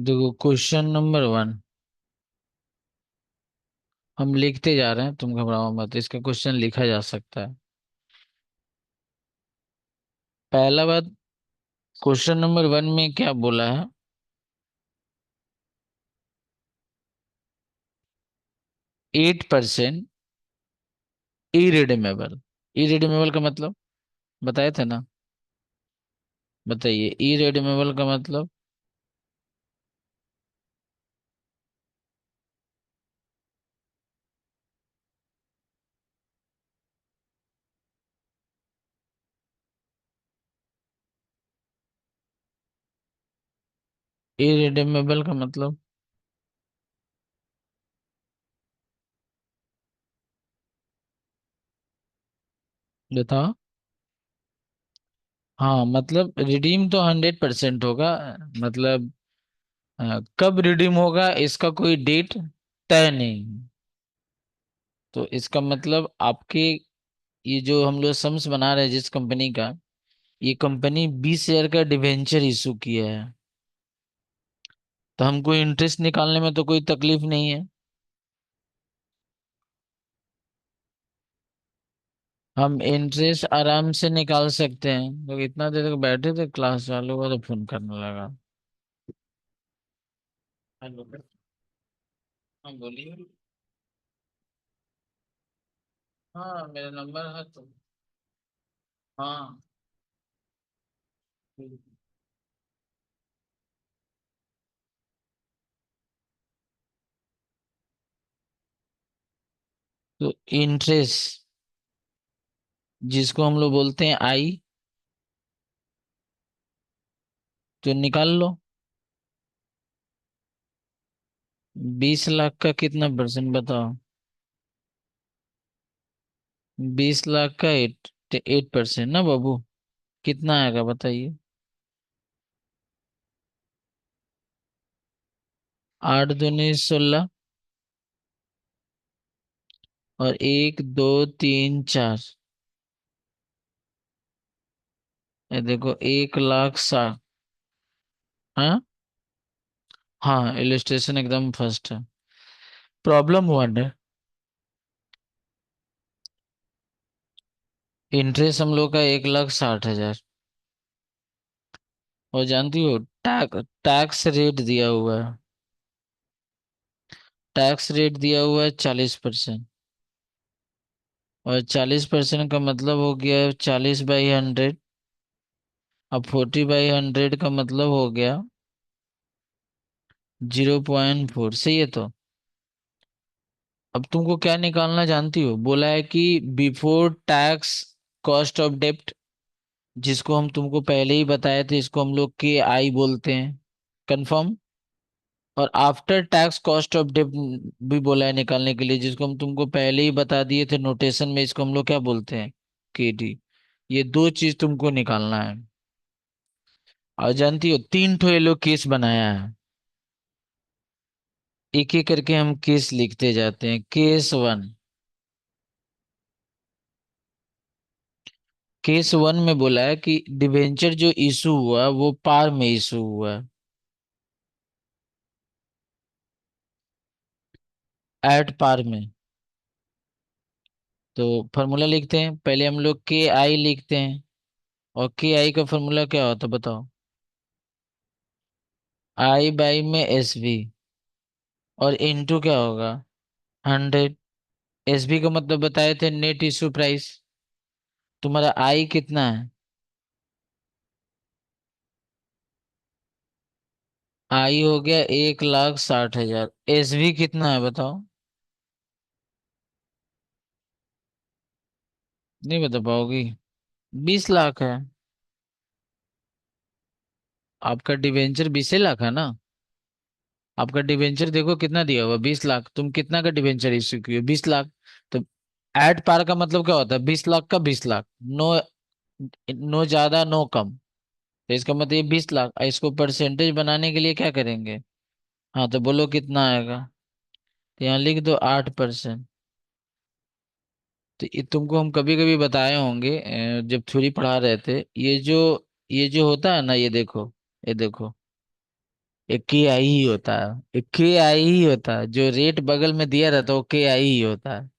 देखो question number 1 हम लिखते जा रहे हैं, तुम घबराओ मत। इसका क्वेश्चन लिखा जा सकता है। पहला बात, क्वेश्चन नंबर 1 में क्या बोला है? 8% इरिडीमेबल। इरिडीमेबल का मतलब बताए थे ना? बताइए, इरिडीमेबल का मतलब। इरिडीमेबल का मतलब बताओ। हाँ, मतलब रिडीम तो 100% होगा। मतलब कब रिडीम होगा इसका कोई डेट तय नहीं। तो इसका मतलब आपके, ये जो हम लोग सम्स बना रहे हैं जिस कंपनी का, ये कंपनी 20 शेयर का डिवेंचर इशू किया है। तो हमको इंटरेस्ट निकालने में तो कोई तकलीफ नहीं है। हम इंटरेस्ट आराम से निकाल सकते हैं। तो इतना देर तक बैठे थे, क्लास चालू हुआ तो फोन करने लगा। हेलो। हाँ बोलिए। हाँ, मेरा नंबर है तो। हाँ। तो इंटरेस्ट जिसको हम लोग बोलते हैं आई, तो निकाल लो। 20 लाख का कितना परसेंट बताओ? 20 लाख का 8% ना बाबू? कितना आएगा बताइए? 8 दूनी 16। और 1 2 3 4। ये देखो 1 लाख 60। हाँ। हाँ, इलिस्ट्रेशन एकदम फर्स्ट है। प्रॉब्लम 1 है। इंटरेस्ट हम लोग का 1,60,000। और जानती हो, टैक्स रेट दिया हुआ है। टैक्स रेट दिया हुआ है 40%। और 40% का मतलब हो गया 40/100। अब 40/100 का मतलब हो गया 0.4। सही है तो। अब तुमको क्या निकालना जानती हो? बोला है कि बिफोर टैक्स कॉस्ट ऑफ डेब्ट, जिसको हम तुमको पहले ही बताए थे, इसको हम लोग के आई बोलते हैं। कंफर्म। और आफ्टर टैक्स कॉस्ट ऑफ डेब्ट भी बोला है निकालने के लिए, जिसको हम तुमको पहले ही बता दिए थे नोटेशन में, इसको हम लोग क्या बोलते हैं? केडी। ये दो चीज तुमको निकालना है। और जानती हो, 3 ठो ये लोग केस बनाया है। एक एक करके हम केस लिखते जाते हैं। केस 1। केस 1 में बोला है कि डिवेंचर जो इशू हुआ वो पार में इशू हुआ। एट पार में। तो फॉर्मूला लिखते हैं। पहले हम लोग के आई लिखते हैं। और के आई का फॉर्मूला क्या होता है बताओ? आई बाई में एस बी। और इनटू क्या होगा? 100। एस बी का मतलब बताए थे नेट इशू प्राइस। तुम्हारा आई कितना है? आई हो गया 1,60,000। एस बी कितना है बताओ? नहीं बता पाओगी? 20 लाख है। आपका डिवेंचर 20 लाख है ना? आपका डिवेंचर देखो कितना दिया हुआ, 20 लाख। तुम कितना का डिवेंचर इश्यू किए? 20 लाख। तो एट पार का मतलब क्या होता है? 20 लाख का 20 लाख। नो, नो ज्यादा नो कम। तो इसका मतलब ये 20 लाख। इसको परसेंटेज बनाने के लिए क्या करेंगे? हाँ, तो बोलो कितना आएगा? तो यहाँ लिख दो 8%। तो ये तुमको हम कभी कभी बताए होंगे, जब थ्योरी पढ़ा रहे थे। ये जो होता है ना, ये देखो, ये देखो, एक के आई ही होता है, एक के आई ही होता है, जो रेट बगल में दिया रहता है वो के आई ही होता है।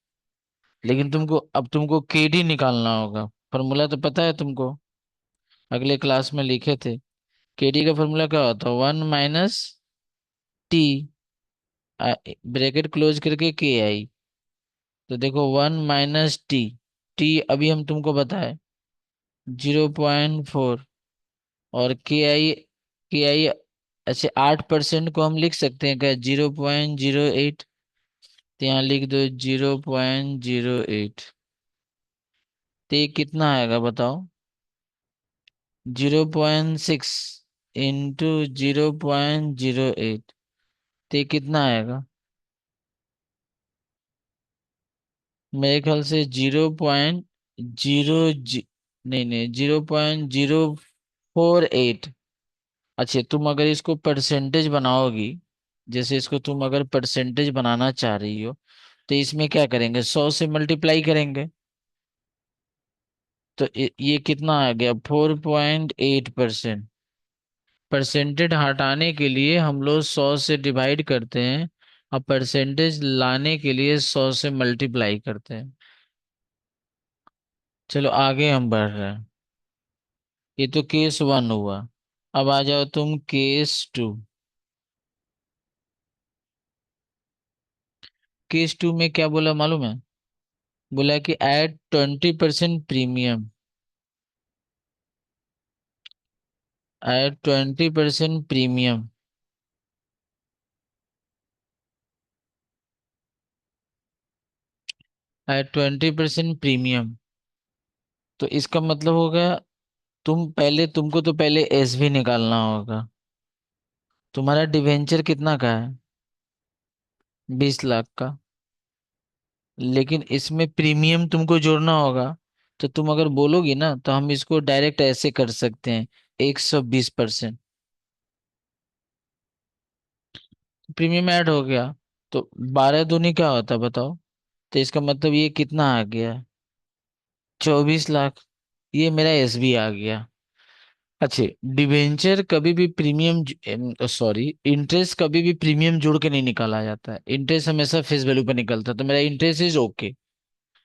लेकिन तुमको केडी निकालना होगा। फॉर्मूला तो पता है तुमको, अगले क्लास में लिखे थे। केडी का फॉर्मूला क्या होता है? 1 - टी, ब्रैकेट क्लोज करके के आई। तो देखो 1 - टी, टी अभी हम तुमको बताए 0.4, और के आई ऐसे 8% को हम लिख सकते हैं क्या? 0.08। तो यहाँ लिख दो 0.08। तो ये कितना आएगा बताओ? 0.6 इंटू 0.08। तो ये कितना आएगा? मेरे ख्याल से 0.0, नहीं नहीं, 0.048। अच्छा, तुम अगर इसको परसेंटेज बनाओगी, जैसे इसको तुम अगर परसेंटेज बनाना चाह रही हो, तो इसमें क्या करेंगे? 100 से मल्टीप्लाई करेंगे। तो ये कितना आ गया? 4.8%। परसेंटेज हटाने के लिए हम लोग 100 से डिवाइड करते हैं, और परसेंटेज लाने के लिए 100 से मल्टीप्लाई करते हैं। चलो आगे हम बढ़ रहे हैं। ये तो केस 1 हुआ। अब आ जाओ तुम केस 2। केस 2 में क्या बोला मालूम है? बोला कि add 20% premium, add 20% premium. Add 20% premium. तो इसका मतलब हो गया, तुमको तो पहले एस भी निकालना होगा। तुम्हारा डिवेंचर कितना का है? 20 लाख का। लेकिन इसमें प्रीमियम तुमको जोड़ना होगा। तो तुम अगर बोलोगी ना, तो हम इसको डायरेक्ट ऐसे कर सकते हैं, 120%। प्रीमियम ऐड हो गया। तो 12 दूनी क्या होता है बताओ? तो इसका मतलब ये कितना आ गया? 24 लाख। ये मेरा एसबी आ गया। अच्छा, डिवेंचर कभी भी प्रीमियम, सॉरी, इंटरेस्ट कभी भी प्रीमियम जोड़ के नहीं निकाला जाता है। इंटरेस्ट हमेशा फेस वैल्यू पर निकलता है। तो मेरा इंटरेस्ट इज ओके,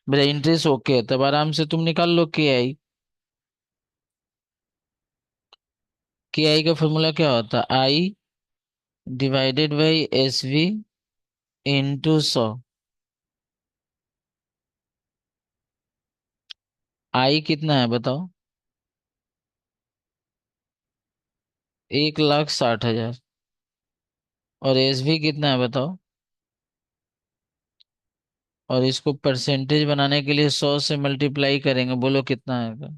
मेरा इंटरेस्ट ओके है, तब आराम से तुम निकाल लो के आई। के आई का फॉर्मूला क्या होता है? I divided by S V into 100। I कितना है बताओ? 1,60,000। और एस वी कितना है बताओ? और इसको परसेंटेज बनाने के लिए 100 से मल्टीप्लाई करेंगे, बोलो कितना आएगा?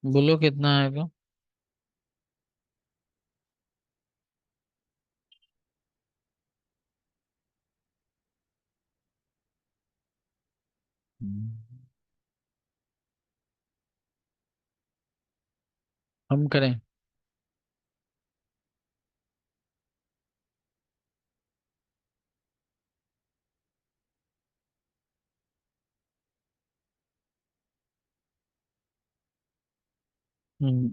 बोलो कितना आएगा? हम करें?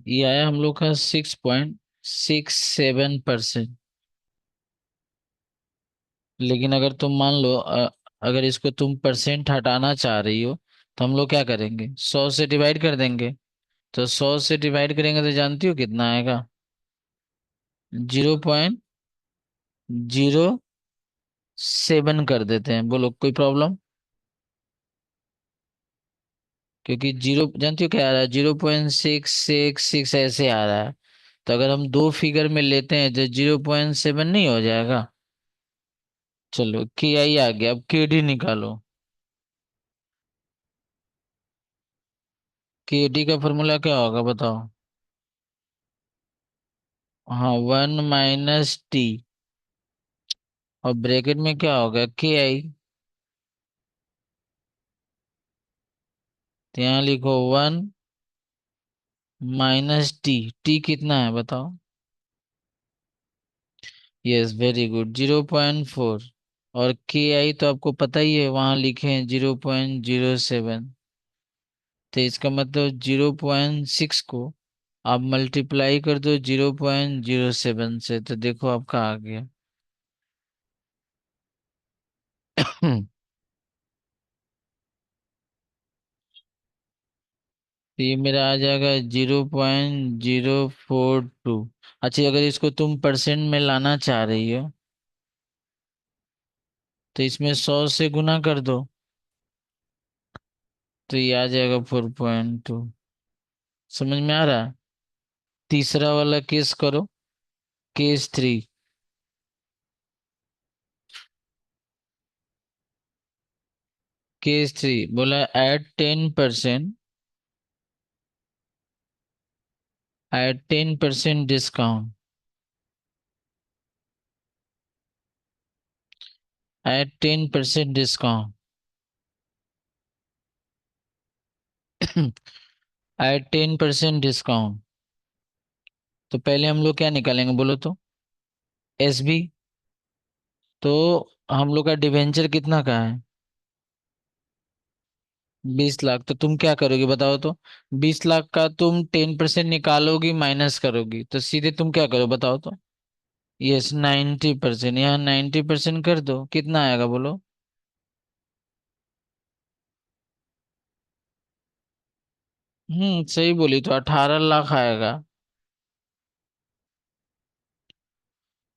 ये आया हम लोग का 6.67%। लेकिन अगर तुम मान लो, अगर इसको तुम परसेंट हटाना चाह रही हो, तो हम लोग क्या करेंगे? 100 से डिवाइड कर देंगे। तो 100 से डिवाइड करेंगे तो जानती हो कितना आएगा? 0.07 कर देते हैं, बोलो कोई प्रॉब्लम? क्योंकि जीरो जानती हो क्या आ रहा है? 0.666 ऐसे आ रहा है। तो अगर हम दो फिगर में लेते हैं तो 0.7 नहीं हो जाएगा? चलो के आई आ गया, अब के डी निकालो। के डी का फॉर्मूला क्या होगा बताओ? हाँ, 1 - टी, और ब्रैकेट में क्या होगा? के आई। तो यहाँ लिखो 1 - टी। टी कितना है बताओ? Yes, very good, 0.4। और के आई तो आपको पता ही है, वहां लिखे हैं 0.07। तो इसका मतलब 0.6 को आप मल्टीप्लाई कर दो 0.07 से, तो देखो आपका आ गया। तो ये मेरा आ जाएगा 0.042। अच्छा, अगर इसको तुम परसेंट में लाना चाह रही हो तो इसमें 100 से गुना कर दो, तो ये आ जाएगा 4.2। समझ में आ रहा है? तीसरा वाला केस करो, केस 3। केस 3 बोला at 10% discount, at 10% discount, at 10% discount. तो पहले हम लोग क्या निकालेंगे बोलो तो? एसबी। तो हम लोग का डिवेंचर कितना का है? 20 लाख। तो तुम क्या करोगे बताओ तो? 20 लाख का तुम 10% निकालोगी, माइनस करोगी, तो सीधे तुम क्या करो बताओ तो? यस, 90%। यहाँ 90% कर दो, कितना आएगा बोलो? सही बोली, तो 18 लाख आएगा।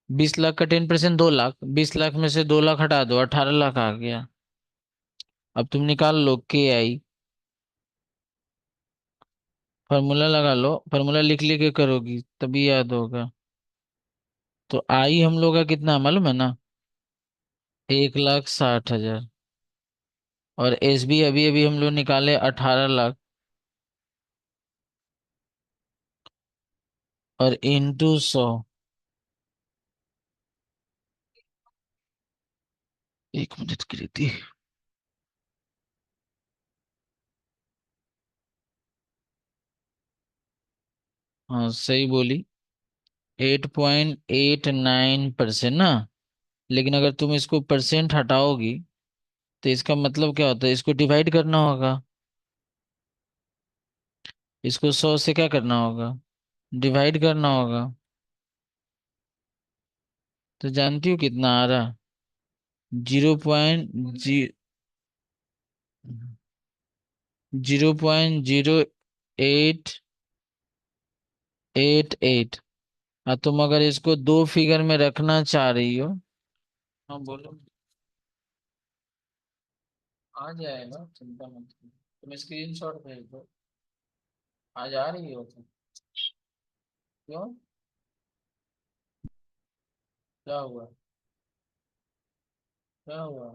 20 लाख का 10% 2 लाख, 20 लाख में से 2 लाख हटा दो, 18 लाख आ गया। अब तुम निकाल लो के आई। फॉर्मूला लगा लो, फॉर्मूला लिख लिख के करोगी तभी याद होगा। तो आई हम लोग का कितना मालूम है ना? 1,60,000। और एस बी अभी अभी हम लोग निकाले 18 लाख। और इंटू 100। 1 मिनट की रीति। हाँ सही बोली, 8.89% ना। लेकिन अगर तुम इसको परसेंट हटाओगी तो इसका मतलब क्या होता है? इसको डिवाइड करना होगा। इसको 100 से क्या करना होगा? डिवाइड करना होगा। तो जानती हो कितना आ रहा? 0.088। हाँ, तुम अगर इसको दो फिगर में रखना चाह रही हो। हाँ बोलो। आ जाएगा, चिंता मत करो। तुम स्क्रीनशॉट भेज दो। आज आ रही हो तुम? क्यों? क्या हुआ? क्या हुआ?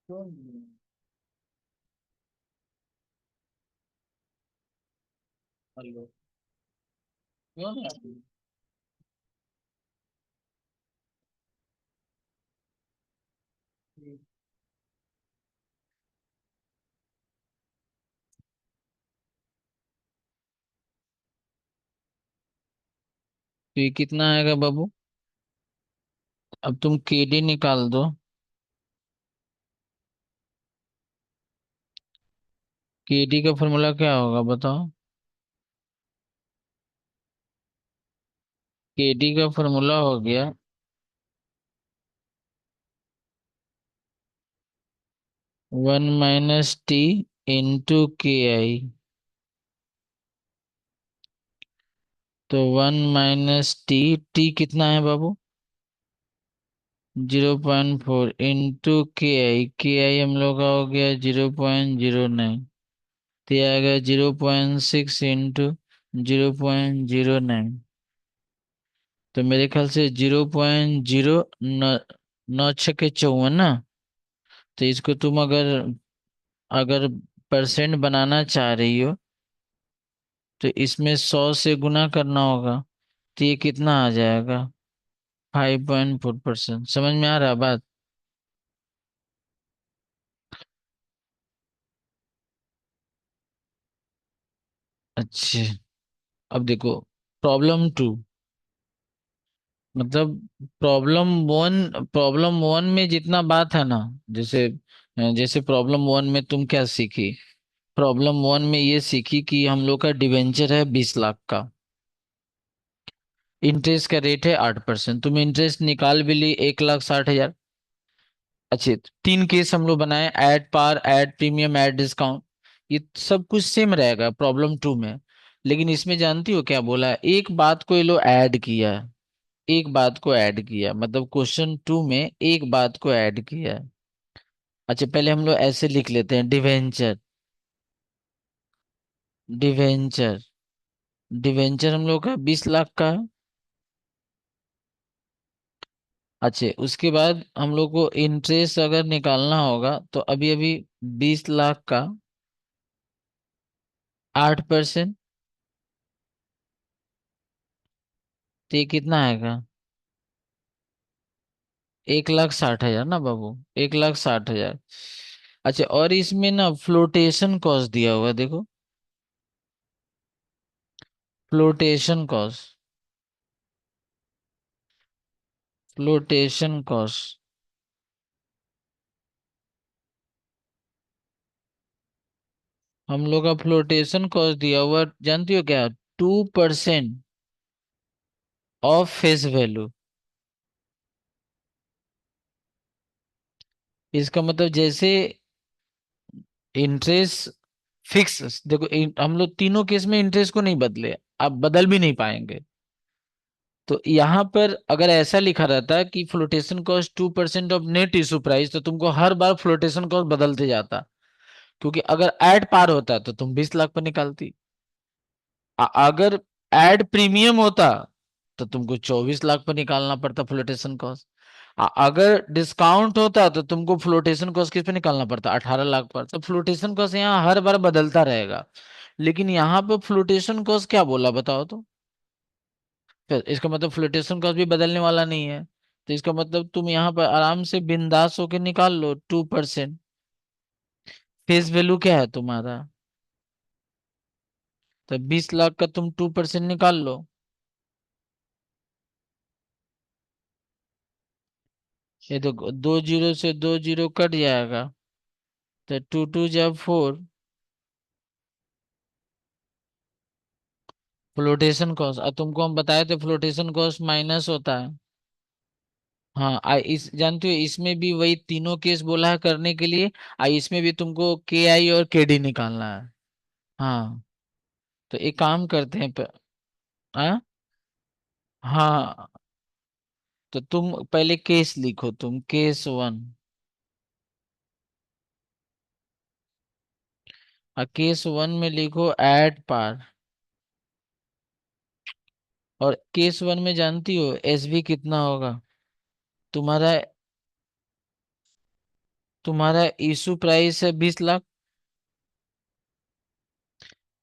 क्यों नहीं? हेलो? क्यों नहीं आती? तो ये कितना आएगा बाबू? अब तुम केडी निकाल दो। केडी का फॉर्मूला क्या होगा बताओ? केडी का फॉर्मूला हो गया 1 - T इंटू के आई। तो 1 - टी कितना है बाबू? 0.4 इंटू के आई हम लोग का हो गया 0.09। तो ये आएगा 0.6 इंटू 0.09। तो मेरे ख्याल से 0.096 ना। तो इसको तुम अगर अगर परसेंट बनाना चाह रही हो तो इसमें 100 से गुना करना होगा। तो ये कितना आ जाएगा? 5.4%। समझ में आ रहा है बात? अच्छे। अब देखो, प्रॉब्लम 2। मतलब प्रॉब्लम वन में जितना बात है ना, जैसे जैसे प्रॉब्लम वन में तुम क्या सीखी? प्रॉब्लम वन में ये सीखी कि हम लोग का डिवेंचर है 20 लाख का, इंटरेस्ट का रेट है 8%, तुम इंटरेस्ट निकाल भी ली 1,60,000। अच्छे, तीन केस हम लोग बनाए, ऐड पार, ऐड प्रीमियम, ऐड डिस्काउंट। ये सब कुछ सेम रहेगा प्रॉब्लम टू में। लेकिन इसमें जानती हो क्या बोला है? एक बात को ये लोग ऐड किया है, एक बात को ऐड किया, मतलब क्वेश्चन टू में एक बात को ऐड किया है। अच्छा, पहले हम लोग ऐसे लिख लेते हैं, डिवेंचर, डिवेंचर, डिवेंचर हम लोग का 20 लाख का है। अच्छे, उसके बाद हम लोग को इंटरेस्ट अगर निकालना होगा तो अभी अभी 20 लाख का 8%, तो ये कितना आएगा? 1,60,000 ना बाबू, 1,60,000। अच्छा, और इसमें ना फ्लोटेशन कॉस्ट दिया हुआ है, देखो, फ्लोटेशन कॉस्ट, फ्लोटेशन कॉस्ट। हम लोग का फ्लोटेशन कॉस्ट दिया हुआ है, जानती हो क्या? 2% ऑफ फेस वैल्यू। इसका मतलब जैसे इंटरेस्ट फिक्स, देखो हम लोग तीनों केस में इंटरेस्ट को नहीं बदले, आप बदल भी नहीं पाएंगे। तो यहाँ पर अगर ऐसा लिखा रहता कि flotation cost 2% of net issue price, तो तुमको हर बार फ्लोटेशन कॉस्ट बदलते जाता। क्योंकि अगर ऐड पार होता तो तुम 20 लाख पर निकालती। अगर ऐड प्रीमियम होता तो तुमको 24 लाख पर निकालना पड़ता फ्लोटेशन कॉस्ट। अगर डिस्काउंट होता तो तुमको फ्लोटेशन कॉस्ट किस पे निकालना पड़ता? 18 लाख पर। तो फ्लोटेशन कॉस्ट यहाँ हर बार बदलता रहेगा। लेकिन यहाँ पे फ्लोटेशन कॉस्ट क्या बोला बताओ तो? फिर इसका मतलब फ्लोटेशन कॉस्ट भी बदलने वाला नहीं है। तो इसका मतलब तुम यहाँ पर आराम से बिंदास होके निकाल लो 2%। फेस वैल्यू क्या है तुम्हारा? तो 20 लाख का तुम 2% निकाल लो। ये तो दो जीरो से दो जीरो कट जाएगा, तो टू टू जब 4। फ्लोटेशन कॉस्ट, अब तुमको हम बताए थे फ्लोटेशन कॉस्ट माइनस होता है। हाँ, इस जानते हो इसमें भी वही तीनों केस बोला है करने के लिए। इसमें भी तुमको के आई और के डी निकालना है। हाँ, तो एक काम करते हैं हाँ, हाँ, तो तुम पहले केस लिखो, तुम केस वन। केस वन में लिखो ऐड पार। और केस वन में जानती हो एसवी कितना होगा तुम्हारा? तुम्हारा इशू प्राइस है 20 लाख।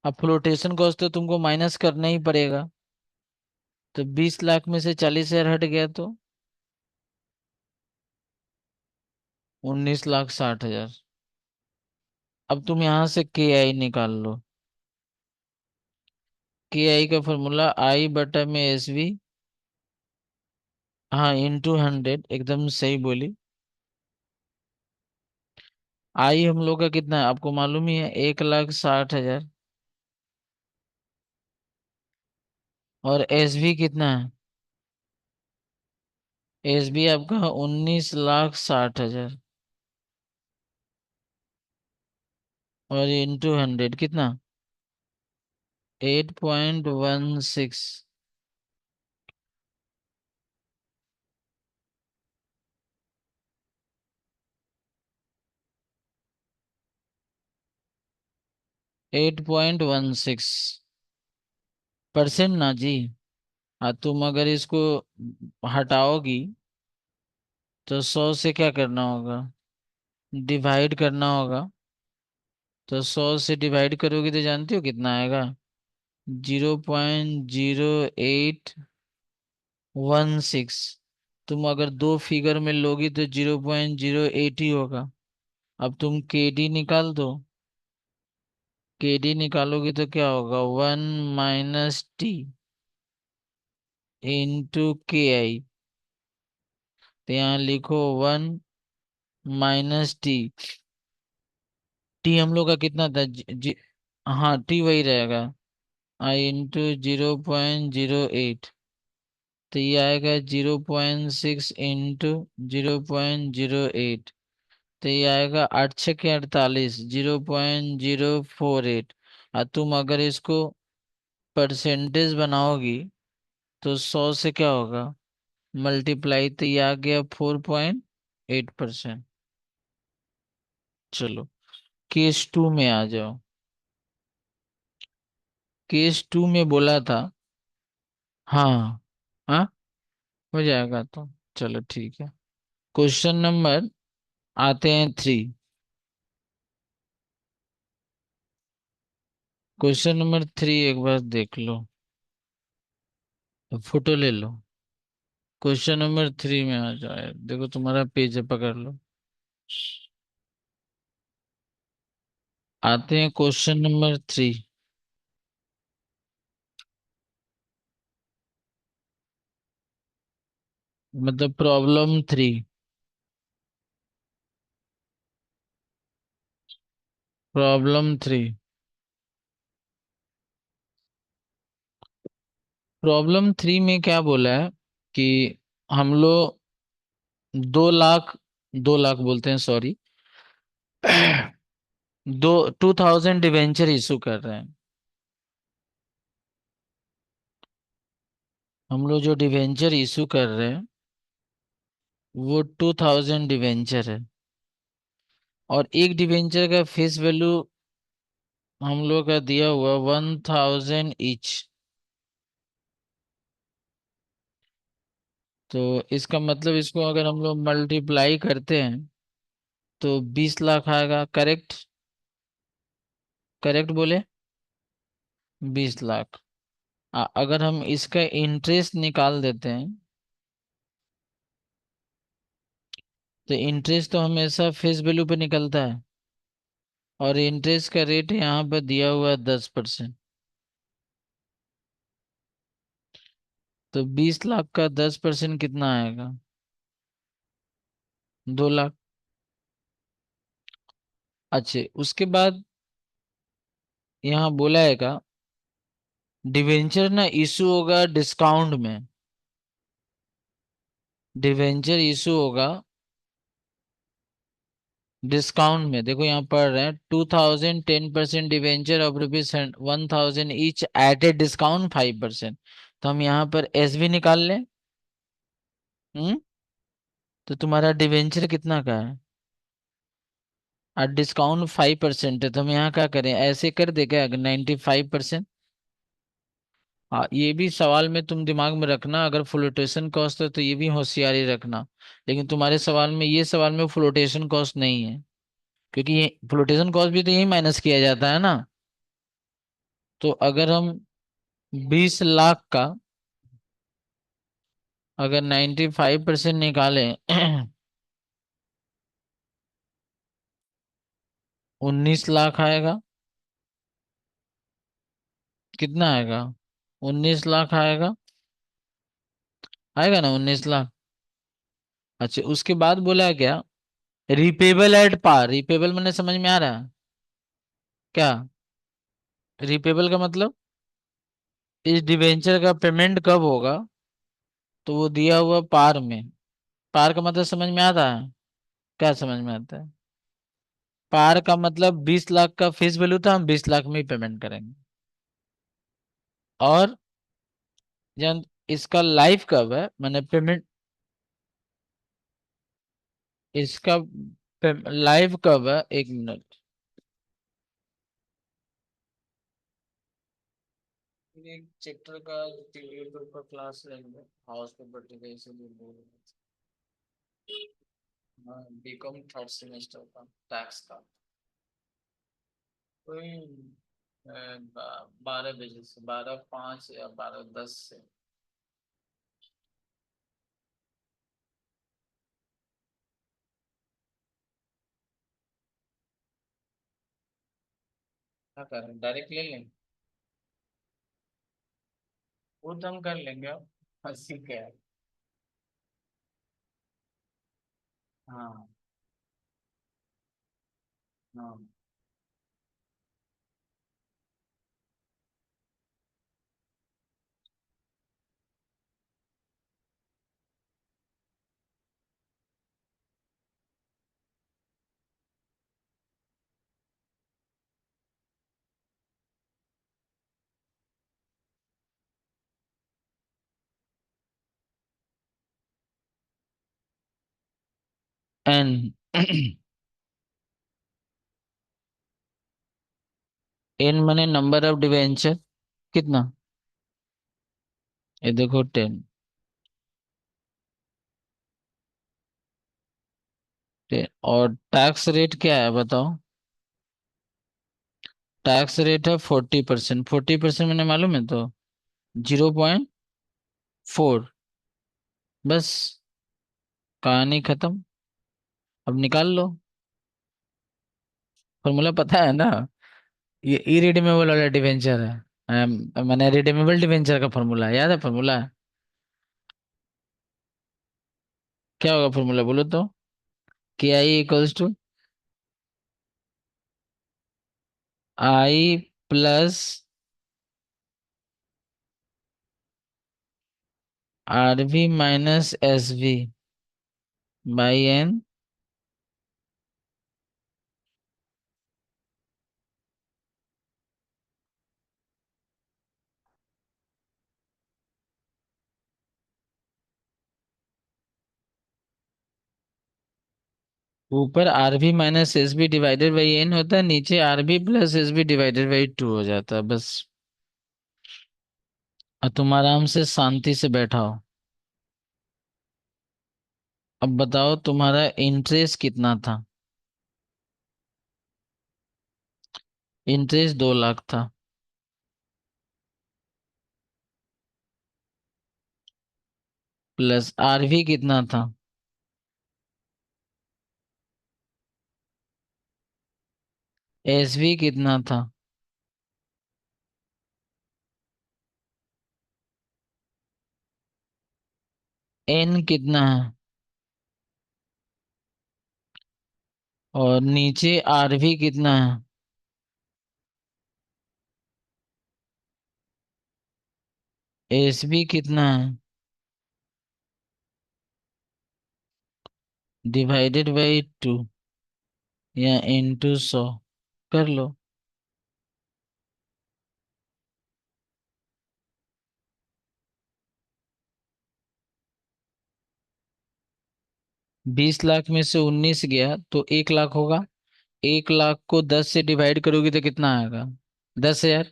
अब फ्लोटेशन कॉस्ट तो तुमको माइनस करना ही पड़ेगा। तो 20 लाख में से 40,000 हट गया तो 19,60,000। अब तुम यहां से के आई निकाल लो। के आई का फॉर्मूला आई बटा में एस वी। हाँ, इंटू 100, एकदम सही बोली। आई हम लोग का कितना है आपको मालूम ही है, 1,60,000। और एस वी कितना है? एस बी आपका 19,60,000। और इंटू 100 कितना? 8.16। 8.16% ना जी। हाँ, तुम अगर इसको हटाओगी तो 100 से क्या करना होगा? डिवाइड करना होगा। तो 100 से डिवाइड करोगे तो जानती हो कितना आएगा? 0.0816। तुम अगर दो फिगर में लोगी तो 0.08 ही होगा। अब तुम के डी निकाल दो। के डी निकालोगे तो क्या होगा? 1 - टी। इंटू के आई। तो यहाँ लिखो 1 - टी। टी हम लोग का कितना था हाँ, टी वही रहेगा। आई इंटू 0.08। तो ये आएगा 0.6 इंटू 0.08। तो ये आएगा 8×6 = 48, 0.048। और तुम अगर इसको परसेंटेज बनाओगी तो 100 से क्या होगा, मल्टीप्लाई। तो ये आ गया 4.8%। चलो केस टू में आ जाओ। केस टू में बोला था। हाँ। हाँ, हो जाएगा तो। चलो ठीक है। क्वेश्चन नंबर आते हैं 3। क्वेश्चन नंबर 3 एक बार देख लो, फोटो ले लो। क्वेश्चन नंबर 3 में आ जाए, देखो तुम्हारा पेज है, पकड़ लो। आते हैं क्वेश्चन नंबर 3। मतलब प्रॉब्लम 3। प्रॉब्लम 3। प्रॉब्लम 3 में क्या बोला है कि हम लोग 2 लाख, 2 लाख बोलते हैं, सॉरी, 2000 डिवेंचर इशू कर रहे हैं। हम लोग जो डिवेंचर इशू कर रहे हैं वो 2000 डिवेंचर है। और एक डिवेंचर का फेस वैल्यू हम लोग का दिया हुआ 1000 ईच। तो इसका मतलब इसको अगर हम लोग मल्टीप्लाई करते हैं तो 20 लाख आएगा। करेक्ट? करेक्ट बोले? 20 लाख। अगर हम इसका इंटरेस्ट निकाल देते हैं तो इंटरेस्ट तो हमेशा फेस वैल्यू पे निकलता है, और इंटरेस्ट का रेट यहाँ पर दिया हुआ है 10%। तो 20 लाख का 10% कितना आएगा? 2 लाख। अच्छा, उसके बाद यहाँ बोला है का डिवेंचर ना इशू होगा डिस्काउंट में। डिवेंचर इशू होगा डिस्काउंट में। देखो यहाँ पढ़ रहे हैं 2000 10% debenture of ₹1000 each eight a discount 5%। तो हम यहाँ पर एस भी निकाल लें। हम्म। तो तुम्हारा डिवेंचर कितना का है और डिस्काउंट 5% है, तो हम यहाँ क्या करें, ऐसे कर दे क्या, 95%। हाँ, ये भी सवाल में तुम दिमाग में रखना, अगर फ्लोटेशन कॉस्ट है तो ये भी होशियारी रखना। लेकिन तुम्हारे सवाल में, ये सवाल में फ्लोटेशन कॉस्ट नहीं है, क्योंकि ये फ्लोटेशन कॉस्ट भी तो यही माइनस किया जाता है ना। तो अगर हम 20 लाख का अगर 95% निकालें 19 लाख आएगा। कितना आएगा? 19 लाख आएगा। आएगा ना 19 लाख। अच्छा, उसके बाद बोला है क्या, रिपेबल एट पार। रिपेबल मैंने समझ में आ रहा है क्या? रिपेबल का मतलब इस डिवेंचर का पेमेंट कब होगा, तो वो दिया हुआ पार में। पार का मतलब समझ में आता है? क्या समझ में आता है? पार का मतलब 20 लाख का फेस वैल्यू था, हम 20 लाख में ही पेमेंट करेंगे। और जब इसका लाइफ कब है, मैंने पेमेंट, इसका लाइफ कब है, 1 मिनट। एक चैप्टर का यूट्यूब पर क्लास लेंगे, हाउस पे बर्थडे का, इसीलिए बोल रहे थे। बीकॉम थर्ड सेमेस्टर का, टैक्स का। कोई 12 बजे से, 12:05 या 12:10 से। क्या करें, डायरेक्ट ले लें? वो तो हम कर लेंगे अब। अस्सी क्या है? हाँ। हाँ। एन। एन मने नंबर ऑफ डिवेंचर। कितना? ये देखो 10। 10 और टैक्स रेट क्या है बताओ? टैक्स रेट है 40%। 40% मैंने मालूम है तो 0.4। बस, कहानी खत्म। अब निकाल लो। फॉर्मूला पता है ना? ये इरिडीमेबल वाला डिवेंचर है। मैंने रिडीमेबल डिवेंचर का फॉर्मूला याद है? फॉर्मूला क्या होगा? फॉर्मूला बोलो तो। KI = I + RV - SV/N। ऊपर RV - SB/N होता है, नीचे RV + SB/2 हो जाता है बस। और तुम आराम से शांति से बैठा हो। अब बताओ तुम्हारा इंटरेस्ट कितना था? इंटरेस्ट 2 लाख था। प्लस RV कितना था? SV कितना था? N कितना है? और नीचे RV कितना है? SB कितना है? /2 या × 100 कर लो। 20 लाख में से 19 गया तो 1 लाख होगा। 1 लाख को 10 से डिवाइड करोगे तो कितना आएगा? 10,000।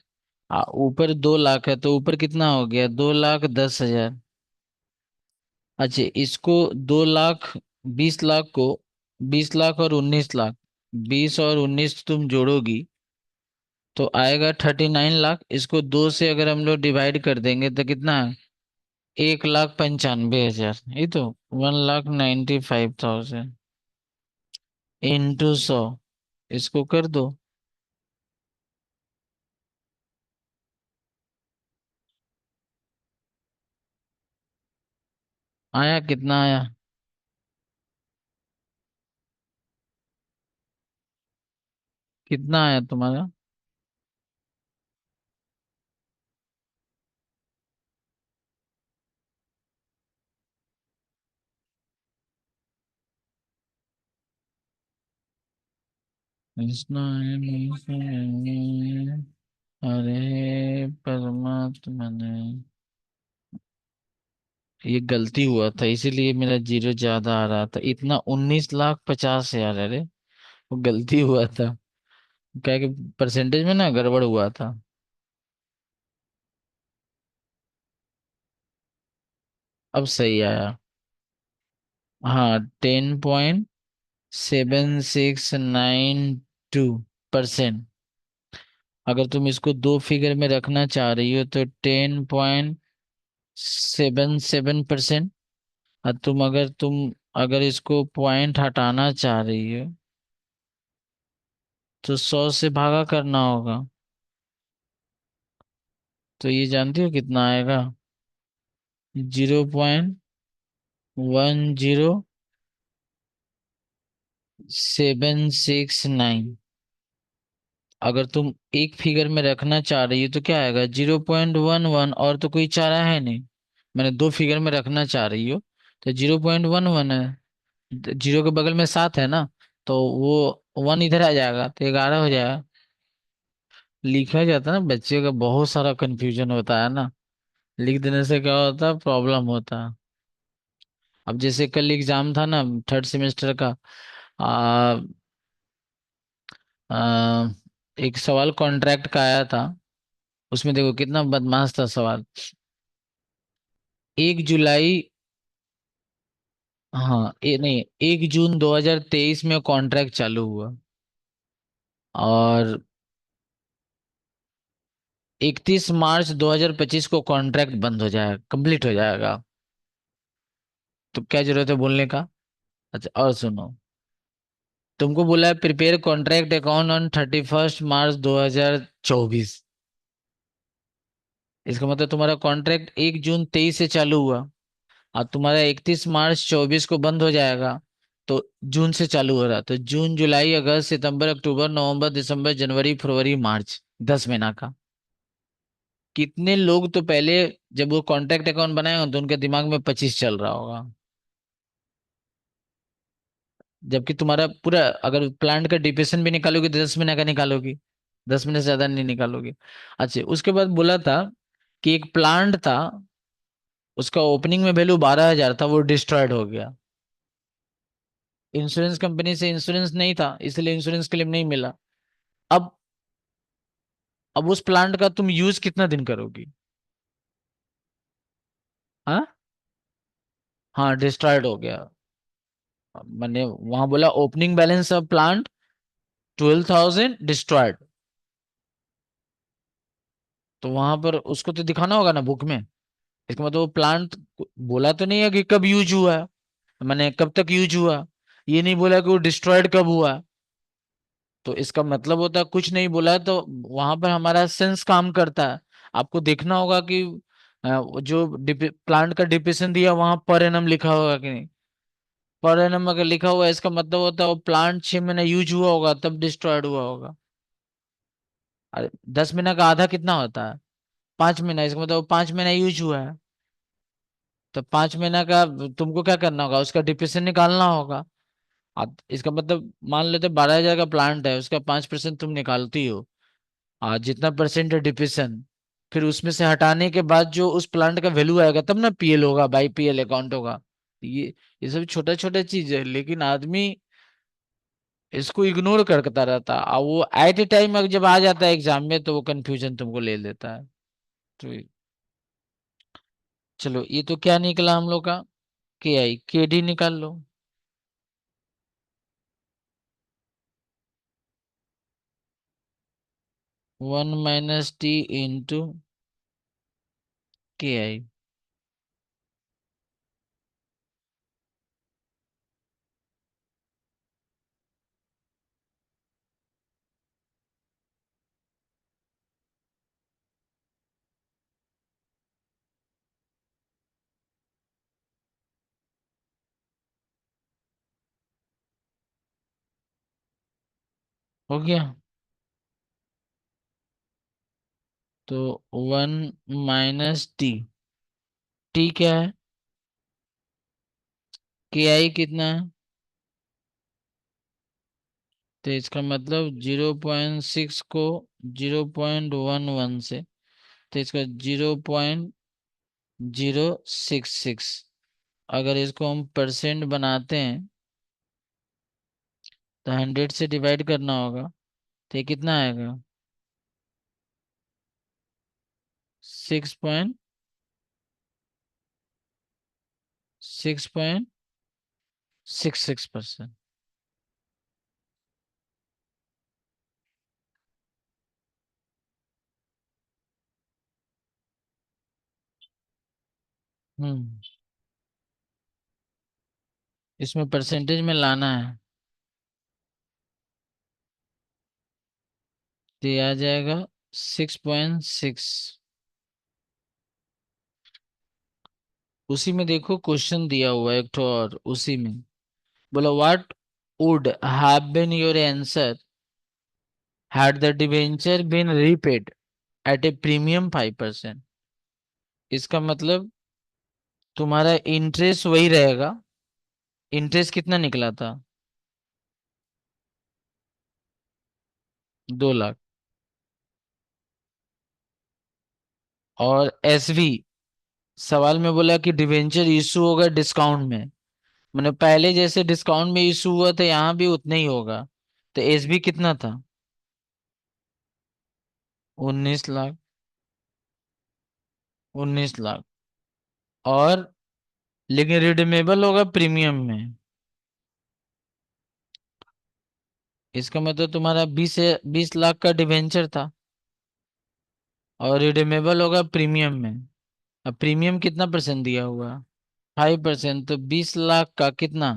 ऊपर 2 लाख है तो ऊपर कितना हो गया? 2,10,000। अच्छा, इसको 2 लाख, 20 लाख को, 20 लाख और 19 लाख, 20 और 19 तुम जोड़ोगी तो आएगा 39 लाख। इसको 2 से अगर हम लोग डिवाइड कर देंगे तो कितना है? 1,95,000। ये तो 1,95,000 × 100। इसको कर दो। आया? कितना आया? कितना आया तुम्हारा? कृष्ण हरे परमात्मा ने। ये गलती हुआ था इसीलिए मेरा जीरो ज्यादा आ रहा था। इतना 19,50,000। अरे वो गलती हुआ था। क्या कि परसेंटेज में ना गड़बड़ हुआ था। अब सही आया। हाँ, 10.7692%। अगर तुम इसको दो फिगर में रखना चाह रही हो तो 10.77%। और तुम अगर इसको पॉइंट हटाना चाह रही हो तो 100 से भागा करना होगा। तो ये जानती हो कितना आएगा? 0.10769। अगर तुम एक फिगर में रखना चाह रही हो तो क्या आएगा? 0.11, और तो कोई चारा है नहीं। मैंने दो फिगर में रखना चाह रही हो तो 0.11 है। जीरो के बगल में सात है ना, तो वो वन इधर आ जाएगा तो 11 हो जाएगा। लिखा जाता है ना, बच्चे का बहुत सारा कंफ्यूजन होता है ना। लिख देने से क्या होता है, प्रॉब्लम होता है। अब जैसे कल एग्जाम था ना, थर्ड सेमेस्टर का। आ, आ, एक सवाल कॉन्ट्रैक्ट का आया था। उसमें देखो कितना बदमाश था सवाल। 1 जुलाई, हाँ नहीं, 1 जून 2023 में कॉन्ट्रैक्ट चालू हुआ, और 31 मार्च 2025 को कॉन्ट्रैक्ट बंद हो जाएगा, कंप्लीट हो जाएगा। तो क्या जरूरत है बोलने का? अच्छा, और सुनो। तुमको बोला है प्रिपेयर कॉन्ट्रैक्ट अकाउंट ऑन 31 मार्च 2024। इसका मतलब तुम्हारा कॉन्ट्रैक्ट 1 जून 23 से चालू हुआ, और तुम्हारा 31 मार्च 24 को बंद हो जाएगा। तो जून से चालू हो रहा, तो जून जुलाई अगस्त सितंबर अक्टूबर नवंबर दिसंबर जनवरी फरवरी मार्च, 10 महीना का। कितने लोग तो पहले जब वो कॉन्ट्रैक्ट अकाउंट बनाए हों तो उनके दिमाग में 25 चल रहा होगा। जबकि तुम्हारा पूरा, अगर प्लांट का डिप्रेशन भी निकालोगे तो 10 महीने का निकालोगी, 10 महीने से ज्यादा नहीं निकालोगे। अच्छा, उसके बाद बोला था कि एक प्लांट था, उसका ओपनिंग में वैल्यू 12,000 था, वो डिस्ट्रॉयड हो गया। इंश्योरेंस कंपनी से इंश्योरेंस नहीं था, इसलिए इंश्योरेंस क्लेम नहीं मिला। अब अब उस प्लांट का तुम यूज कितना दिन करोगी? हाँ, हाँ डिस्ट्रॉयड हो गया। मैंने वहां बोला opening balance of plant 12,000 destroyed, तो वहां पर उसको तो दिखाना होगा ना बुक में। इसका मतलब वो प्लांट बोला तो नहीं है कि कब यूज हुआ है, मैंने कब तक यूज हुआ। ये नहीं बोला कि वो डिस्ट्रॉयड कब हुआ। तो इसका मतलब होता है कुछ नहीं बोला है, तो वहां पर हमारा सेंस काम करता है। आपको देखना होगा कि वो जो प्लांट का डिपिशन दिया वहां पर एनम लिखा होगा कि नहीं। पर एनम अगर लिखा हुआ है, इसका मतलब होता है वो प्लांट 6 महीने यूज हुआ होगा तब डिस्ट्रॉयड हुआ होगा। अरे 10 महीने का आधा कितना होता है? 5 महीना, इसका मतलब वो 5 महीना यूज हुआ है। तो 5 महीना का तुमको क्या करना होगा, उसका डिप्रेशन निकालना होगा। इसका मतलब मान लेते 12,000 का प्लांट है, उसका 5% तुम निकालती हो, जितना परसेंट है डिप्रेशन, फिर उसमें से हटाने के बाद जो उस प्लांट का वैल्यू आएगा तब ना पीएल होगा, बाई पीएल अकाउंट होगा। ये सब छोटा छोटा चीज है, लेकिन आदमी इसको इग्नोर करता रहता है, और वो एट ए टाइम जब आ जाता है एग्जाम में तो वो कंफ्यूजन तुमको ले लेता है। तो चलो, ये तो क्या निकला हम लोग का? के आई के डी निकाल लो। 1 - t इंटू के आई। हो गया। तो 1 - टी, टी क्या है? के आई कितना है? तो इसका मतलब 0.6 को 0.11 से, तो इसका 0.066। अगर इसको हम परसेंट बनाते हैं तो 100 से डिवाइड करना होगा, तो ये कितना आएगा? 6.66%। हम्म, इसमें परसेंटेज में लाना है, तो ये आ जाएगा 6.6। उसी में देखो क्वेश्चन दिया हुआ है एक ठो, और उसी में बोला what would have been your answer had the debenture been repaid at a premium 5%। इसका मतलब तुम्हारा इंटरेस्ट वही रहेगा। इंटरेस्ट कितना निकला था? 2 लाख। और एसवी, सवाल में बोला कि डिवेंचर इशू होगा डिस्काउंट में, मैंने पहले जैसे डिस्काउंट में इशू हुआ था यहाँ भी उतना ही होगा। तो एसबी कितना था? 19 लाख। 19 लाख। और लेकिन रिडीमेबल होगा प्रीमियम में। इसका मतलब तुम्हारा 20 लाख का डिवेंचर था, और रिडीमेबल होगा प्रीमियम में। अब प्रीमियम कितना परसेंट दिया हुआ? 5%। तो 20 लाख का कितना?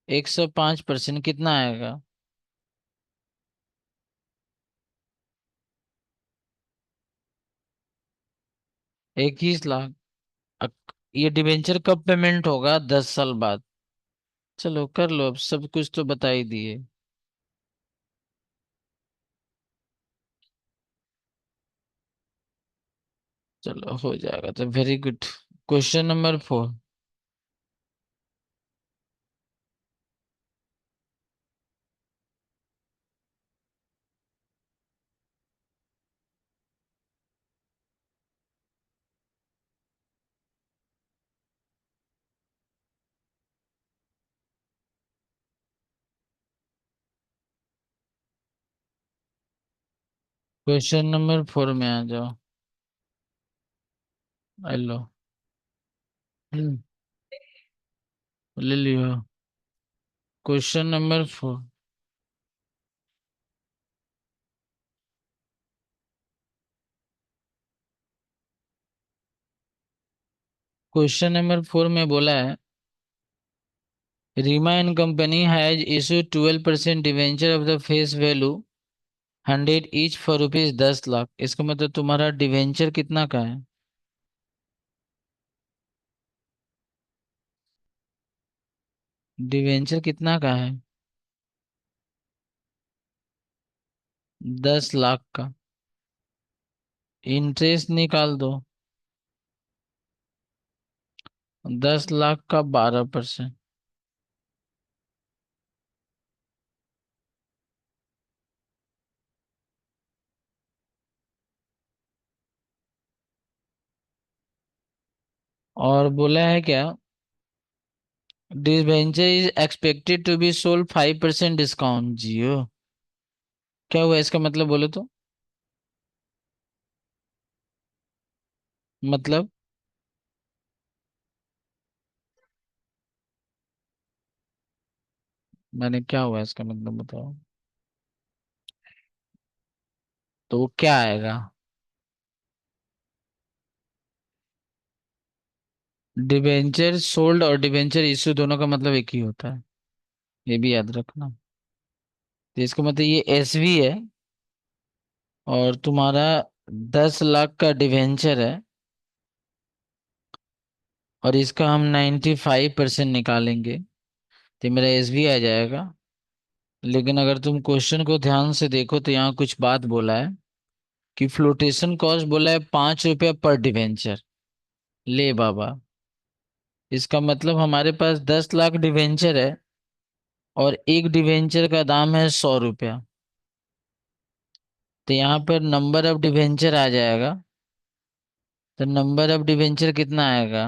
105% कितना आएगा? 21 लाख। ये डिवेंचर कब पेमेंट होगा? 10 साल बाद। चलो कर लो, अब सब कुछ तो बता ही दिए। चलो हो जाएगा तो very good. Question number 4। Question number 4 में आ जाओ। हेलो। हम्म, ले लियो। Question number 4। क्वेश्चन नंबर 4 में बोला है Reema and company has issue 12% debenture of the face value 100 each for rupees 10 lakh. इसका मतलब तुम्हारा डिवेंचर कितना का है? डिवेंचर कितना का है? 10 लाख का। इंटरेस्ट निकाल दो। 10 लाख का 12%। और बोला है क्या? Debenture is expected to be sold 5% discount. जियो, क्या हुआ इसका मतलब बोलो तो? मतलब मैंने क्या हुआ इसका मतलब बताओ। तो वो क्या आएगा? डिवेंचर सोल्ड और डिवेंचर इश्यू दोनों का मतलब एक ही होता है, ये भी याद रखना। तो इसका मतलब ये एसवी है, और तुम्हारा 10 लाख का डिवेंचर है, और इसका हम 95% निकालेंगे तो मेरा एसवी आ जाएगा। लेकिन अगर तुम क्वेश्चन को ध्यान से देखो तो यहाँ कुछ बात बोला है कि फ्लोटेशन कॉस्ट बोला है 5 रुपया पर डिवेंचर। ले बाबा, इसका मतलब हमारे पास 10 लाख डिवेंचर है, और एक डिवेंचर का दाम है 100 रुपया। तो यहाँ पर नंबर ऑफ डिवेंचर आ जाएगा। तो नंबर ऑफ डिवेंचर कितना आएगा?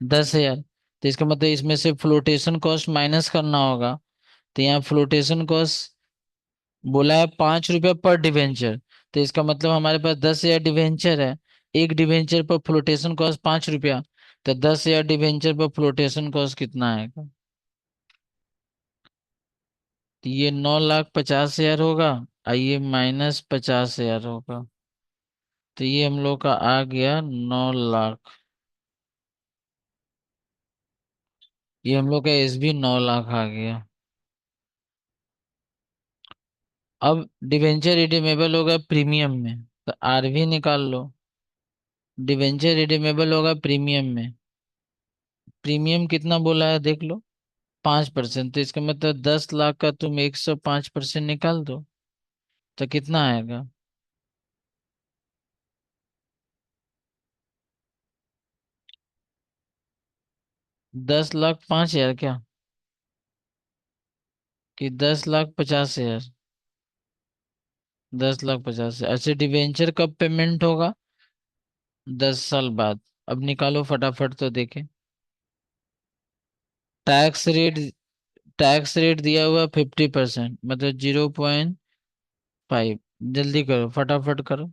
10,000। तो इसका मतलब इसमें से फ्लोटेशन कॉस्ट माइनस करना होगा। तो यहाँ फ्लोटेशन कॉस्ट बोला है 5 रुपया पर डिवेंचर। तो इसका मतलब हमारे पास 10,000 डिवेंचर है। एक डिवेंचर पर फ्लोटेशन कॉस्ट 5 रुपया। तो 10,000 डिवेंचर पर फ्लोटेशन कॉस्ट कितना आएगा? तो ये 9,50,000 होगा, आइए -50,000 होगा। तो ये हम लोग का आ गया 9 लाख। ये हम लोग का एसबी 9 लाख आ गया। अब डिवेंचर रिडीमेबल होगा प्रीमियम में, तो आरवी निकाल लो। डिवेंचर रिडीमेबल होगा प्रीमियम में। प्रीमियम कितना बोला है देख लो। 5%, तो इसका मतलब 10 लाख का तुम 105% निकाल दो, तो कितना आएगा? 10 लाख 5 हजार क्या, कि 10 लाख 50 हजार? 10 लाख 50 हजार। अच्छा, डिवेंचर कब पेमेंट होगा? 10 साल बाद। अब निकालो फटाफट तो देखे। टैक्स रेट, टैक्स रेट दिया हुआ 50%, मतलब 0.5। जल्दी करो, फटाफट करो।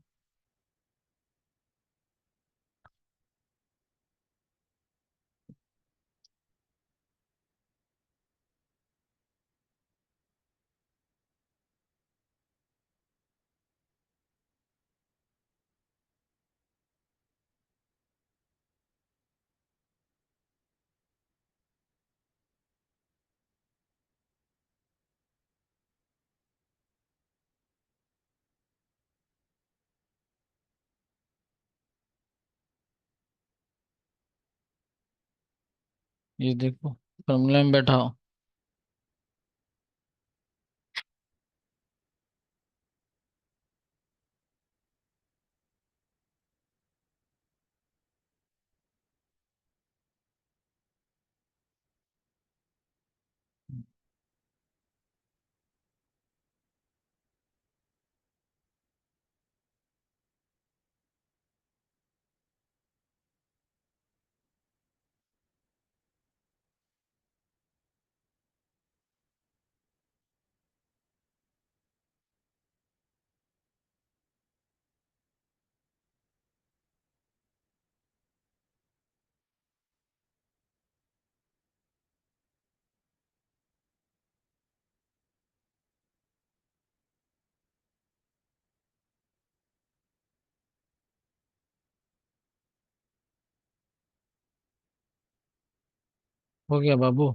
ये देखो, फॉर्मूला में बैठाओ। हो गया बाबू।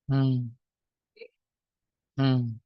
हम्म। हम्म।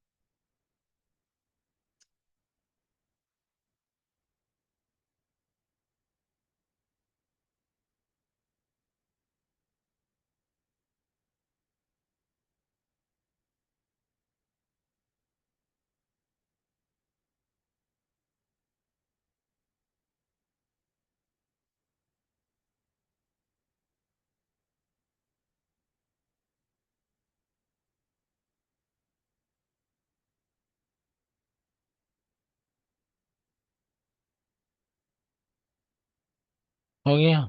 हो गया।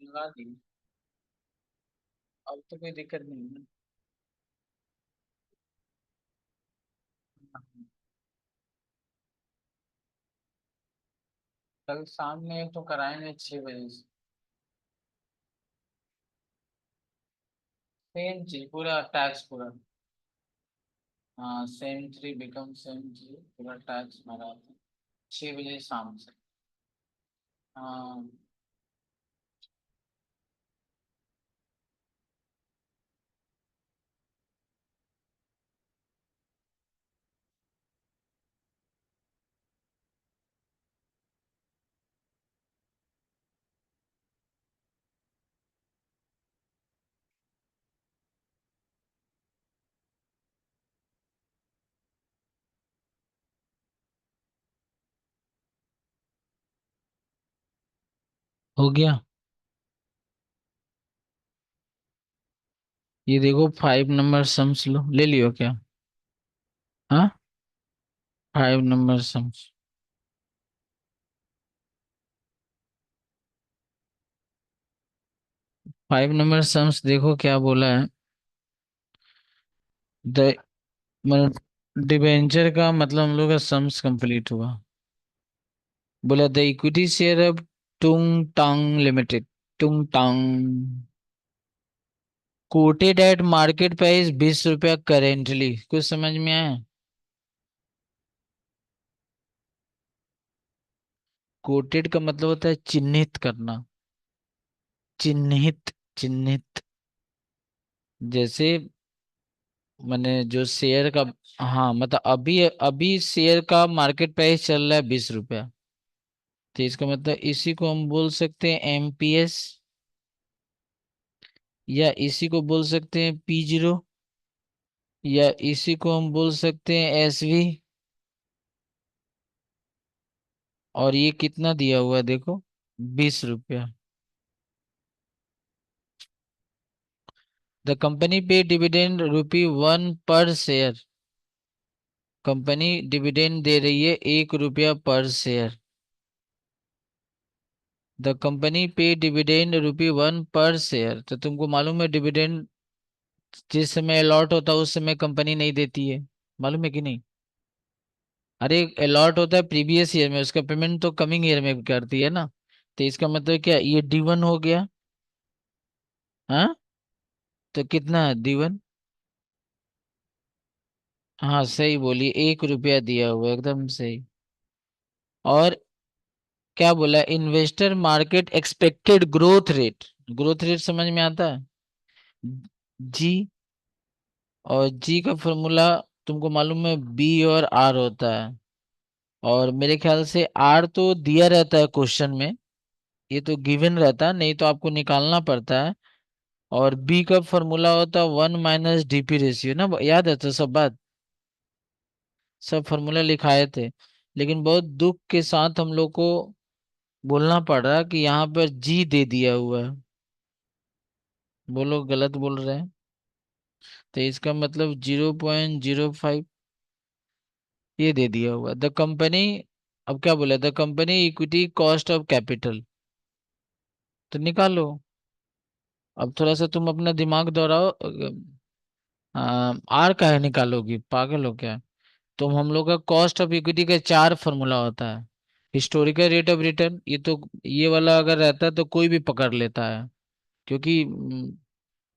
लगा दी। अब तो कोई दिक्कत नहीं है। कल शाम में तो कराएंगे 6 बजे से। सेम चीज, पूरा टैक्स पूरा। हाँ, सेम 3 बिकम सेम 3, पूरा टैक्स भरा था 6 बजे शाम से। हाँ। हो गया। ये देखो, 5 नंबर सम्स लो, ले लियो क्या? हाँ, 5 नंबर सम्स। 5 नंबर सम्स देखो क्या बोला है। द मतलब डिबेंचर का मतलब हम लोग का सम्स कंप्लीट हुआ। बोला द इक्विटी शेयर ऑफ टुंग टांग लिमिटेड, टुंग टांग, कोटेड एट मार्केट प्राइस 20 रुपया करेंटली। कुछ समझ में आया? कोटेड का मतलब होता है चिन्हित करना, चिन्हित, चिन्हित। जैसे मैंने जो शेयर का, हाँ मतलब अभी अभी शेयर का मार्केट प्राइस चल रहा है 20 रुपया, तो इसका मतलब इसी को हम बोल सकते हैं एमपीएस, या इसी को बोल सकते हैं P0, या इसी को हम बोल सकते हैं एसवी। और ये कितना दिया हुआ है देखो, 20 रुपया। द कंपनी पे डिविडेंड ₹1 पर शेयर, कंपनी डिविडेंड दे रही है 1 रुपया पर शेयर। द कंपनी पे डिविडेंड ₹1 पर शेयर, तो तुमको मालूम है डिविडेंड जिस समय अलॉट होता है उस समय कंपनी नहीं देती है, मालूम है कि नहीं? अरे अलॉट होता है प्रीवियस ईयर में, उसका पेमेंट तो कमिंग ईयर में करती है ना। तो इसका मतलब क्या, ये D1 हो गया। हाँ, तो कितना है D1? हाँ सही बोली, 1 रुपया दिया हुआ, एकदम सही। और क्या बोला, investor market expected growth rate, growth rate समझ में आता है? जी, और जी का फॉर्मूला तुमको मालूम है, बी और आर होता है। और मेरे ख्याल से आर तो दिया रहता है क्वेश्चन में, ये तो गिवन रहता है, नहीं तो आपको निकालना पड़ता है। और बी का फॉर्मूला होता है 1 - DP रेशियो ना, याद है तो सब बात, सब फॉर्मूला लिखाए थे। लेकिन बहुत दुख के साथ हम लोग को बोलना पड़ रहा है कि यहाँ पर जी दे दिया हुआ है। बोलो गलत बोल रहे हैं, तो इसका मतलब 0.05 ये दे दिया हुआ द कंपनी। अब क्या बोला, the company equity cost of capital, तो निकालो। अब थोड़ा सा तुम अपना दिमाग दौड़ाओ। आर का है निकालोगी, पागल हो क्या? तो हम लोग का कॉस्ट ऑफ इक्विटी का 4 फॉर्मूला होता है। हिस्टोरिकल रेट ऑफ रिटर्न, ये तो ये वाला अगर रहता है तो कोई भी पकड़ लेता है, क्योंकि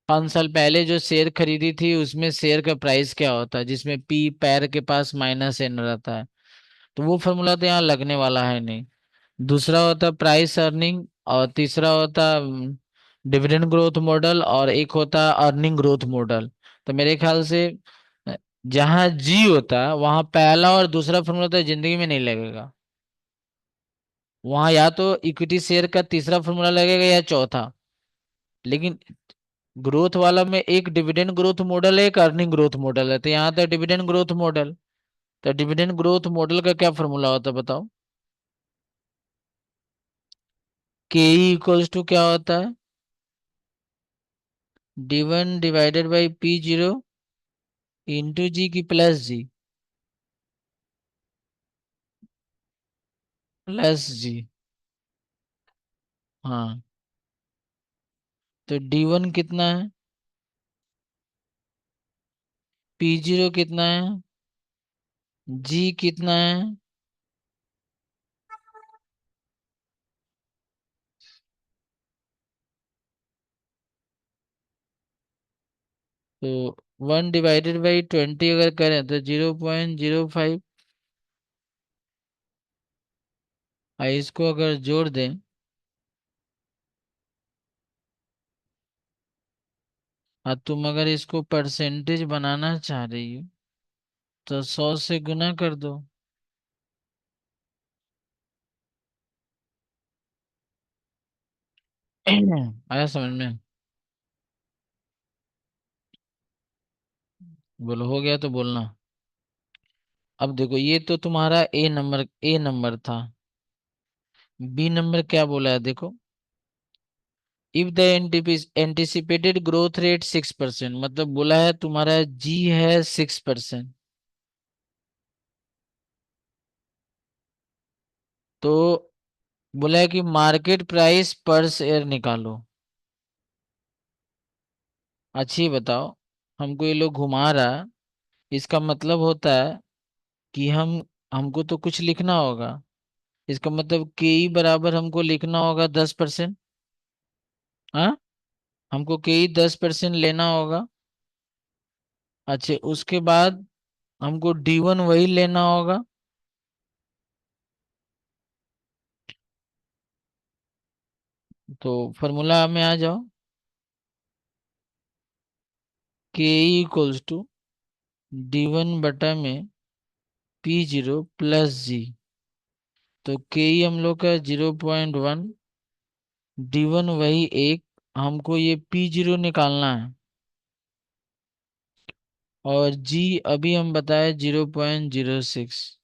5 साल पहले जो शेयर खरीदी थी उसमें शेयर का प्राइस क्या होता है, जिसमें पी पैर के पास -N रहता है। तो वो फॉर्मूला तो यहाँ लगने वाला है नहीं। दूसरा होता प्राइस अर्निंग, और तीसरा होता डिविडेंड ग्रोथ मॉडल, और एक होता अर्निंग ग्रोथ मॉडल। तो मेरे ख्याल से अ, जहाँ जी होता है वहाँ पहला और दूसरा फॉर्मूला तो जिंदगी में नहीं लगेगा। वहाँ या तो इक्विटी शेयर का तीसरा फॉर्मूला लगेगा या चौथा। लेकिन ग्रोथ वाला में एक डिविडेंड ग्रोथ मॉडल है, एक अर्निंग ग्रोथ मॉडल है, तो यहाँ तो डिविडेंड ग्रोथ मॉडल। तो डिविडेंड ग्रोथ मॉडल का क्या फॉर्मूला होता है बताओ? के E = क्या होता है, D1/P0 इंटू जी की प्लस जी, प्लस जी। हाँ, तो D1 कितना है, P0 कितना है, जी कितना है? तो 1/20 अगर करें तो 0.05। इसको अगर जोड़ दें, तुम अगर इसको परसेंटेज बनाना चाह रही हो तो 100 से गुना कर दो। आया समझ में? बोलो हो गया तो बोलना। अब देखो ये तो तुम्हारा ए नंबर था। बी नंबर क्या बोला है देखो, if the anticipated growth rate 6%, मतलब बोला है तुम्हारा जी है 6%, तो बोला है कि मार्केट प्राइस पर शेयर निकालो। अच्छी बताओ, हमको ये लोग घुमा रहा है। इसका मतलब होता है कि हमको तो कुछ लिखना होगा। इसका मतलब के ई बराबर हमको लिखना होगा 10%। हाँ, हमको के ई 10% लेना होगा। अच्छा, उसके बाद हमको डी वन वही लेना होगा। तो फॉर्मूला में आ जाओ। K E equals to D one बटा में पी जीरो प्लस जी। तो के ई हम लोग का 0.1, डी वन वही एक, हमको ये पी जीरो निकालना है। और जी अभी हम बताए 0.06।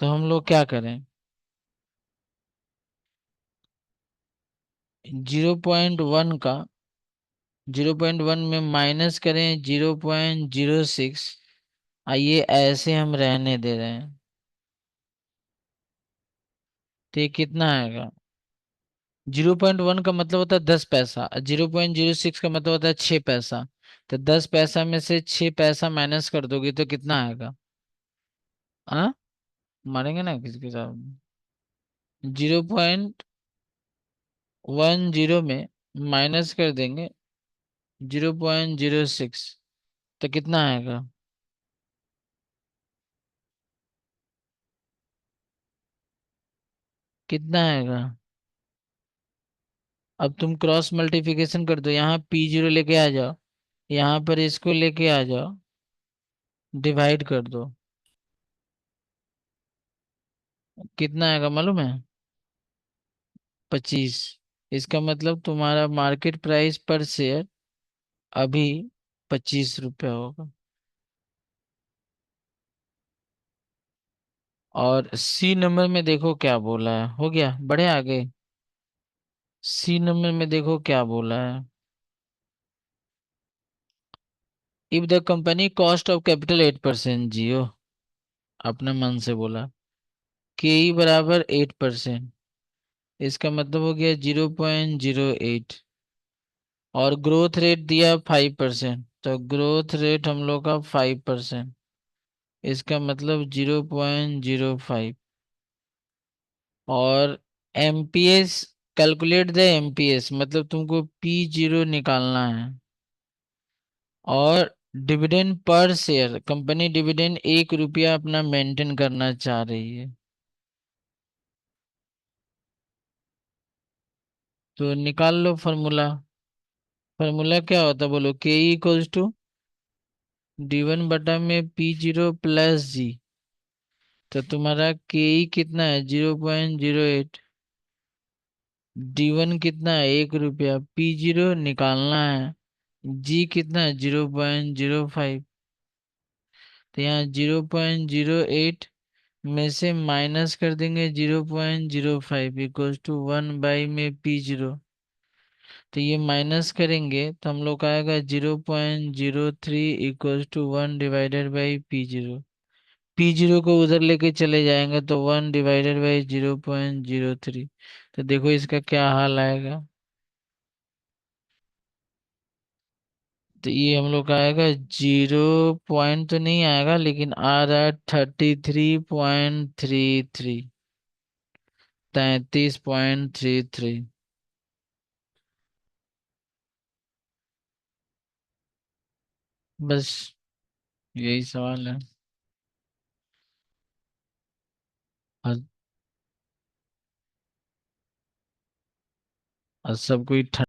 तो हम लोग क्या करें, 0.1 का 0.1 में माइनस करें 0.06। आइए ऐसे हम रहने दे रहे हैं। तो ये कितना आएगा, 0.1 का मतलब होता है 10 पैसा, 0.06 का मतलब होता है 6 पैसा। तो 10 पैसा में से 6 पैसा माइनस कर दोगे तो कितना आएगा। हाँ, मारेंगे ना किसके साथ। 0.10 में माइनस कर देंगे 0.06, तो कितना आएगा। कितना आएगा। अब तुम क्रॉस मल्टीप्लिकेशन कर दो, यहाँ पी जीरो लेके आ जाओ, यहाँ पर इसको लेके आ जाओ, डिवाइड कर दो। कितना आएगा मालूम है, 25। इसका मतलब तुम्हारा मार्केट प्राइस पर शेयर अभी 25 रुपया होगा। और सी नंबर में देखो क्या बोला है, हो गया, बढ़े आगे। सी नंबर में देखो क्या बोला है। If the company cost of capital 8%, जियो अपने मन से बोला, के ई बराबर 8%, इसका मतलब हो गया 0.08। और ग्रोथ रेट दिया 5%, तो ग्रोथ रेट हम लोग का 5%, इसका मतलब 0.05। और एमपीएस, कैलकुलेट द एमपीएस, मतलब तुमको पी जीरो निकालना है। और dividend per share, company dividend 1 रुपया अपना मेंटेन करना चाह रही है। तो निकाल लो फॉर्मूला। फॉर्मूला क्या होता है बोलो, के इक्वल्स टू डी वन बटा में पी जीरो प्लस जी। तो तुम्हारा के ई कितना है, 0.08। डी वन कितना है, 1 रुपया, पी जीरो निकालना है। जी कितना है, 0.05। तो यहाँ 0.08 में से माइनस कर देंगे 0.05 इक्वल्स टू 1 बाई में पी जीरो। तो ये माइनस करेंगे तो हम लोग का आएगा 0.03 इक्वल्स टू 1/पी जीरो। पी जीरो को उधर लेके चले जाएंगे तो 1/0.03। तो देखो इसका क्या हाल आएगा। तो ये हम लोग का आएगा 0 पॉइंट तो नहीं आएगा, लेकिन आ रहा है 33.33, 33.33। बस यही सवाल है। और और सब कोई